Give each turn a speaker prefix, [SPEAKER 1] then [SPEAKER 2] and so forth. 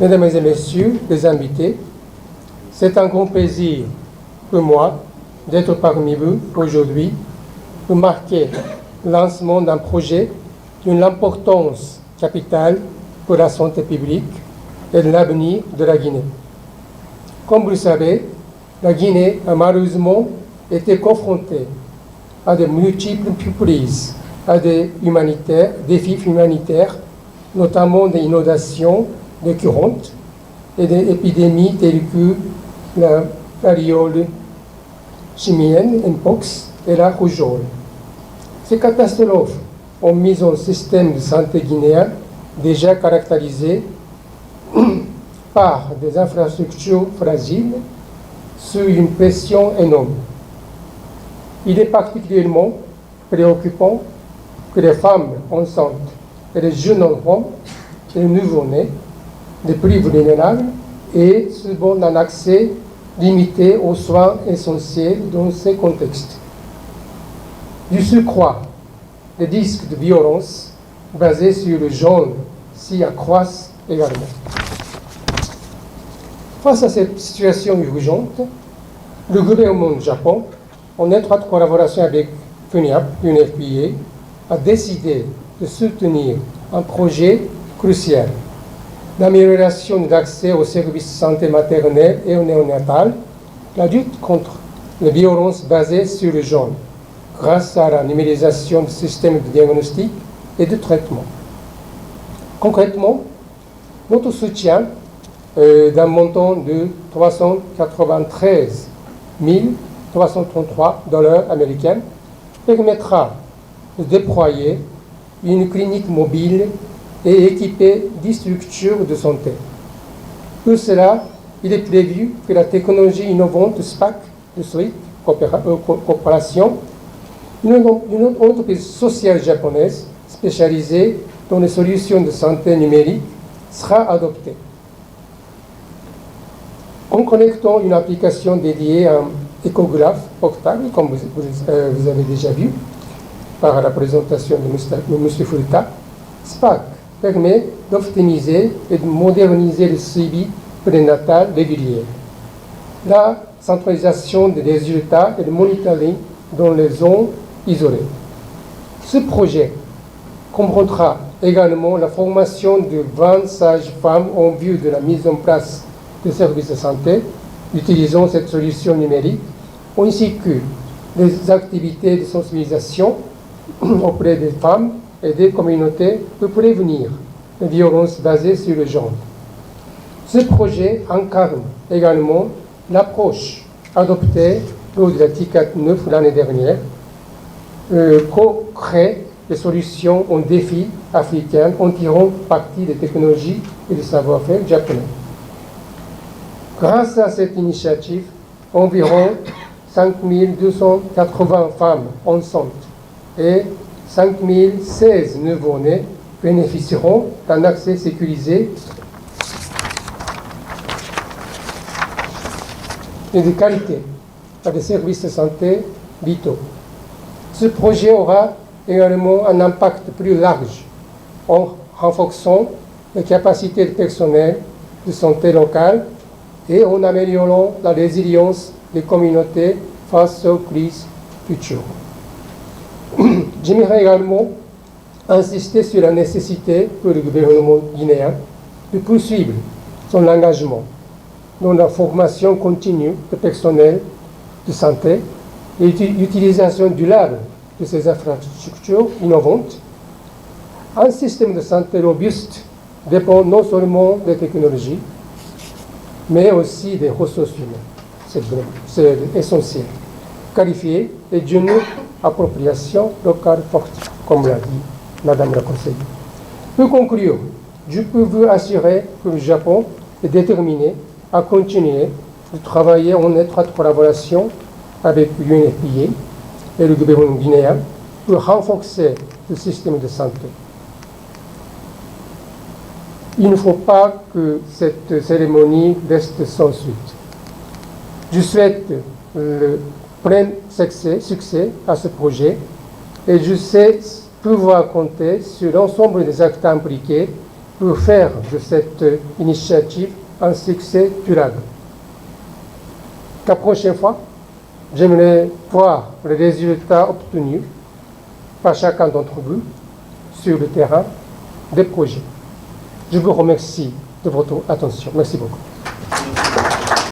[SPEAKER 1] Mesdames et messieurs les invités, c'est un grand plaisir pour moi d'être parmi vous aujourd'hui pour marquer le lancement d'un projet d'une importance capitale pour la santé publique et l'avenir de la Guinée. Comme vous le savez, la Guinée a malheureusement été confrontée à de multiples crises, à des défis humanitaires, notamment des inondations récurrentes et des épidémies telles que la variole simienne, Mpox, et la rougeole. Ces catastrophes ont mis un système de santé guinéen déjà caractérisé par des infrastructures fragiles sous une pression énorme. Il est particulièrement préoccupant que les femmes enceintes et les jeunes enfants et les nouveau-nés, les plus vulnérables, aient souvent un accès limité aux soins essentiels dans ces contextes. Du surcroît, les risques de violence basés sur le genre s'y accroissent également. Face à cette situation urgente, le gouvernement du Japon, en étroite collaboration avec FUNIAP, UNFPA, a décidé de soutenir un projet crucial d'amélioration de l'accès aux services de santé maternelle et néonatale, la lutte contre les violences basées sur le genre, grâce à la numérisation du système de diagnostic et de traitement. Concrètement, notre soutien d'un montant de 393 333 $ américains permettra de déployer une clinique mobile et équiper 10 structures de santé. Pour cela, il est prévu que la technologie innovante SPAC, de Suite Corporation, une entreprise sociale japonaise spécialisée dans les solutions de santé numérique, sera adoptée. En connectant une application dédiée à un échographe portable, comme vous avez déjà vu par la présentation de M. Furuta, SPAC permet d'optimiser et de moderniser le suivi prénatal régulier, la centralisation des résultats et le monitoring dans les zones isolées. Ce projet comprendra également la formation de 20 sages-femmes en vue de la mise en place de services de santé utilisant cette solution numérique, ainsi que des activités de sensibilisation auprès des femmes et des communautés pour prévenir les violences basées sur le genre. Ce projet incarne également l'approche adoptée lors de la TICAT 9 l'année dernière, co-crée des solutions aux défis africains en tirant parti des technologies et des savoir-faire japonais. Grâce à cette initiative, environ 5280 femmes enceintes et 5016 nouveau-nés bénéficieront d'un accès sécurisé et de qualité à des services de santé vitaux. Ce projet aura également un impact plus large en renforçant les capacités du personnel de santé locale et en améliorant la résilience des communautés face aux crises futures. J'aimerais également insister sur la nécessité pour le gouvernement guinéen de poursuivre son engagement dans la formation continue du personnel de santé et l'utilisation durable de ces infrastructures innovantes. Un système de santé robuste dépend non seulement des technologies, mais aussi des ressources humaines. C'est essentiel. Qualifiées et d'une appropriation locale forte, comme l'a dit Madame la conseillère. Pour conclure, je peux vous assurer que le Japon est déterminé à continuer de travailler en étroite collaboration avec l'UNFPA et le gouvernement guinéen pour renforcer le système de santé. Il ne faut pas que cette cérémonie reste sans suite. Je souhaite le plein succès à ce projet et je sais pouvoir compter sur l'ensemble des acteurs impliqués pour faire de cette initiative un succès durable. La prochaine fois, j'aimerais voir les résultats obtenus par chacun d'entre vous sur le terrain des projets. Je vous remercie de votre attention. Merci beaucoup.